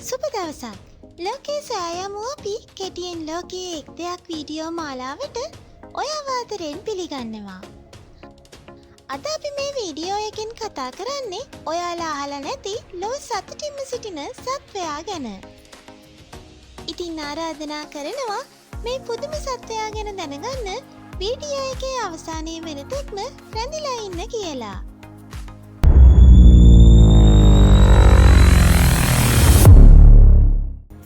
සුබ දවසක්. ලෝකයේ සෑයමු අපි කෙටියෙන් ලෝකයේ එක් දෙයක් වීඩියෝ මාලාවට ඔයාව ආදරෙන් පිළිගන්නවා. අද අපි මේ වීඩියෝ එකෙන් කතා කරන්නේ ඔයාලා අහලා නැති ලොව සතුටින්ම සිටින සත්වයා ගැන. ඉතින් ආරාධනා කරනවා මේ පුදුම සත්වයා ගැන දැනගන්න වීඩියෝ එකේ අවසානයේ වෙනතෙක්ම රැඳිලා ඉන්න කියලා.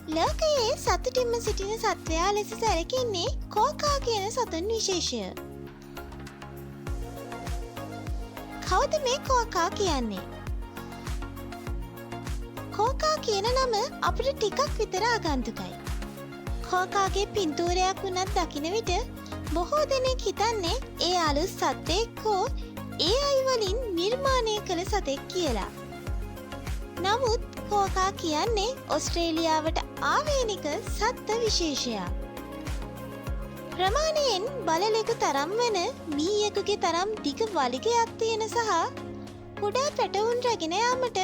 ලෝකයේ සතුටින්ම සිටින සත්වයා ලෙස සැලකෙන්නේ කෝකා කියන සතුන් විශේෂය. කවුද මේ කෝකා කියන්නේ? කෝකා කියන නම අපිට ටිකක් විතර ආගන්තුකයි. කෝකාගේ පින්තූරයක් වුණත් දකින විට බොහෝ දෙනෙක් හිතන්නේ ඒ අලුත් සත්වෙක් හෝ ඒ අය වලින් නිර්මාණය කළ සතෙක් කියලා. නමුත් කෝකා කියන්නේ ඔස්ට්‍රේලියාවට ආවේනික සත්ත්ව විශේෂයක්. ප්‍රමාණයෙන් බලලෙකු තරම් වන මීයෙකුගේ තරම් දිග වලිගයක් තියෙන සහ කුඩා පැටවුන් රැගෙන යාමට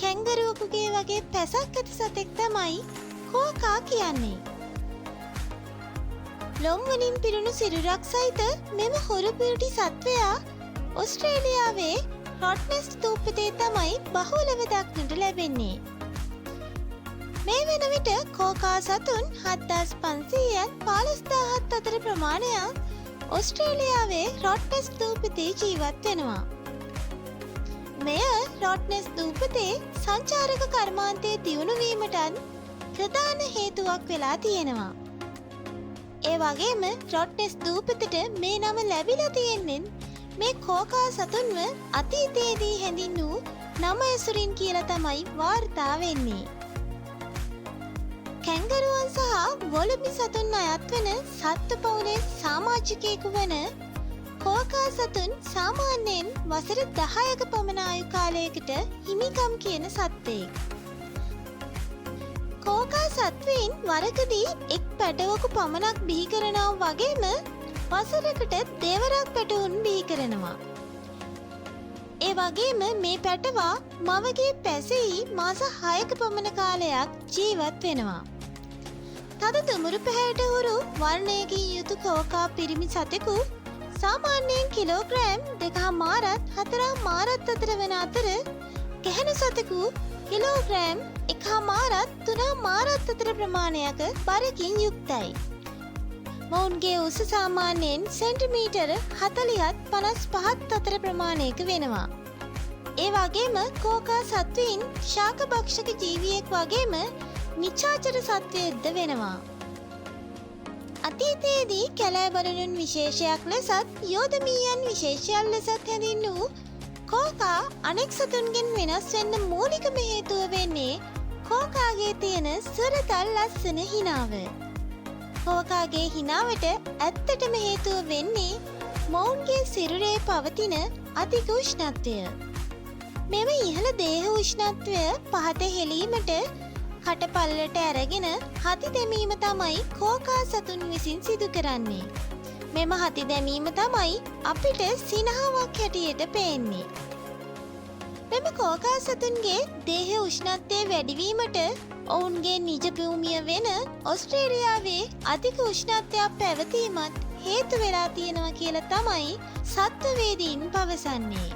කැංගරුවෙකුගේ වගේ පැසක් ඇති සතෙක් තමයි කෝකා කියන්නේ. ලොම් වලින් පිරුණු සිරුරක් සහිත මෙම හොරු පිරිටි සත්වයා ඔස්ට්‍රේලියාවේ රොට්නෙස් ස්තූපතේ තමයි බහුලව දක්නට ලැබෙන්නේ. මේ වන විට කෝකා සතුන් 7500ත් 15000ත් අතර ප්‍රමාණයක් ඔස්ට්‍රේලියාවේ රොට්නෙස් ස්තූපතේ ජීවත් වෙනවා. මෙය රොට්නෙස් ස්තූපතේ සංචාරක කර්මාන්තයේ දියුණු වීමටත් ප්‍රධාන හේතුවක් වෙලා තියෙනවා. ඒ වගේම රොට්නෙස් ස්තූපතට මේ නම ලැබිලා තියෙන්නේ මේ කෝකා සතුන්ව අතීතයේදී හැඳින් වූ නම ඇසුරින් කියලා තමයි වාර්තා වෙන්නේ. කැංගරුවන් සහ වොලබි සතුන් අයත් වන සත්ත්ව පවුලේ සමාජිකයෙකු වන කෝකා සතුන් සාමාන්‍යයෙන් වසර 10ක පමණ ආයු කාලයකට හිමිකම් කියන සත්ත්වෙක්. කෝකා සත්වයින් වරකදී එක් පැටවකු පමණක් බිහි කරනවා වගේම වසරකට දෙවරක් පැටවුන් බිහි කරනවා. ඒ වගේම මේ පැටවා මවගේ පැසෙහි මාස 6ක පමණ කාලයක් ජීවත් වෙනවා. තද තුමුරු පැහැයට හුරු වර්ණයකින් යුතු කෝකා පිරිමි සතෙකු සාමාන්‍යයෙන් කිලෝග්‍රෑම් 2.5ත් 4.5ත් අතර වන අතර ගැහැණු සතෙකු කිලෝග්‍රෑම් 1.5ත් 3.5ත් අතර ප්‍රමාණයක බරකින් යුක්තයි. මොවුන්ගේ උස සාමාන්‍යයෙන් සෙන්ටිමීටර 40ත් 55ත් අතර ප්‍රමාණයක වෙනවා. ඒ වගේම කෝකා සත්වයින් ශාකභක්ෂක ජීවියෙක් වගේම නිචාචර සත්වයෙක්ද වෙනවා. අතීතයේදී කැලෑබරණුන් විශේෂයක් ලෙසත් යෝධමීයන් විශේෂයක් ලෙසත් හැඳින් වූ කෝකා අනෙක් සතුන්ගෙන් වෙනස් වෙන්න මූලිකම හේතුව වෙන්නේ කෝකාගේ තියෙන සුරතල් ලස්සන හිනාව. කෝකාගේ හිනාවට ඇත්තටම හේතුව වෙන්නේ මොවුන්ගේ සිරුරේ පවතින අධික උෂ්ණත්වය. මෙම ඉහළ දේහ උෂ්ණත්වය පහත හෙලීමට කටපල්ලට ඇරගෙන හති දැමීම තමයි කෝකා සතුන් විසින් සිදු කරන්නේ. මෙම හති දැමීම තමයි අපිට සිනහාවක් හැටියට පේන්නේ. මෙම කෝකා සතුන්ගේ දේහ උෂ්ණත්වය වැඩිවීමට ඔවුන්ගේ නිජ භූමිය වෙන ඔස්ට්‍රේලියාවේ අධික උෂ්ණත්වයක් පැවතීමත් හේතු වෙලා තියෙනවා කියලා තමයි සත්වවේදීන් පවසන්නේ.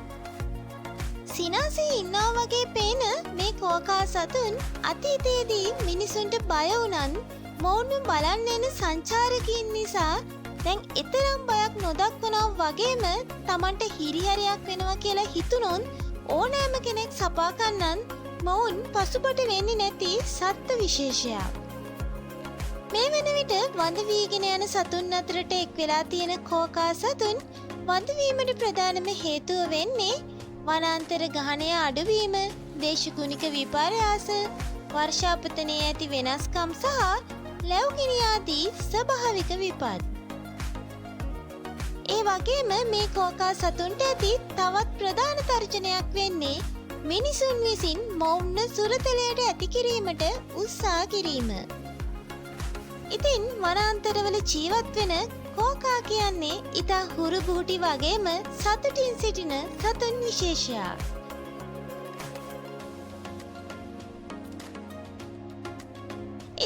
සිනාසේ ඉන්නවා වගේ පේන මේ කෝකා සතුන් අතීතයේදී මිනිසුන්ට බය වුණත් මොවුන්ව බලන්න එන සංචාරකයින් නිසා දැන් එතරම් බයක් නොදක්වනවා වගේම Tamanට හිරිහැරයක් වෙනවා කියලා හිතුනොත් ඕනෑම කෙනෙක් සපා කන්නන් මොවුන් පසුබට වෙන්නේ නැති සත්ත්ව විශේෂයක්. මේ වෙන විට වඳ වීගෙන යන සතුන් අතරට එක් වෙලා තියෙන කෝකා සතුන් වඳ වීමට ප්‍රධානම හේතුව වෙන්නේ වනාන්තර ගහනය අඩුවීම, දේශගුණික විපර්යාස, වර්ෂාපතනයේ ඇති වෙනස්කම් සහ ලැබුගිනි ආදී ස්වභාවික විපත්. ඒ වගේම මේ කෝකා සතුන්ට ඇති තවත් ප්‍රධාන තර්ජනයක් වෙන්නේ මිනිසුන් විසින් මොවුන්ව සුරතලයට ඇති කිරීමට උත්සාහ කිරීම. ඉතින් වනාන්තරවල ජීවත් වෙන කෝකා කියන්නේ ඉතා හුරු බුහුටි වගේම සතුටින් සිටින සතුන් විශේෂයක්.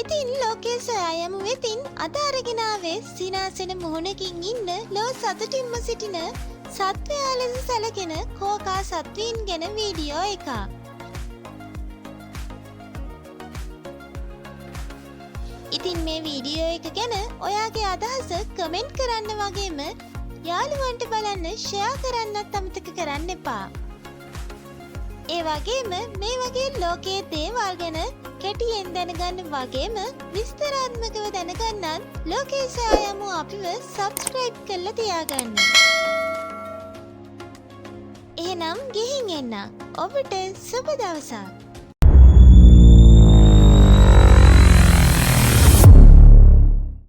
ඉතින් ලෝකයේ සොයා යමු වෙතින් අද අරගෙන ආවේ සිනාසෙන මුහුණකින් ඉන්න ලෝ සතුටින්ම සිටින සත්වයා ලෙස සැලකෙන කෝකා සත්වීන් ගැන වීඩියෝ එකක්. ඉතින් මේ වීඩියෝ එක ගැන ඔයාගේ අදහස කමෙන්ට් කරන්න වගේම යාළුවන්ට බලන්න ෂෙයා කරන්නත් අමතක කරන්න එපා. ඒ වගේම මේ වගේ ලෝකයේ දේවල් ගැන කෙටියෙන් දැනගන්න වගේම විස්තරාත්මකව දැනගන්නත් ලෝකයේ සොයා යමු අපිව සබ්ස්ක්‍රයිබ් කරලා තියාගන්න. එහෙනම් ගිහින් එන්න. ඔබට සුබ දවසක්.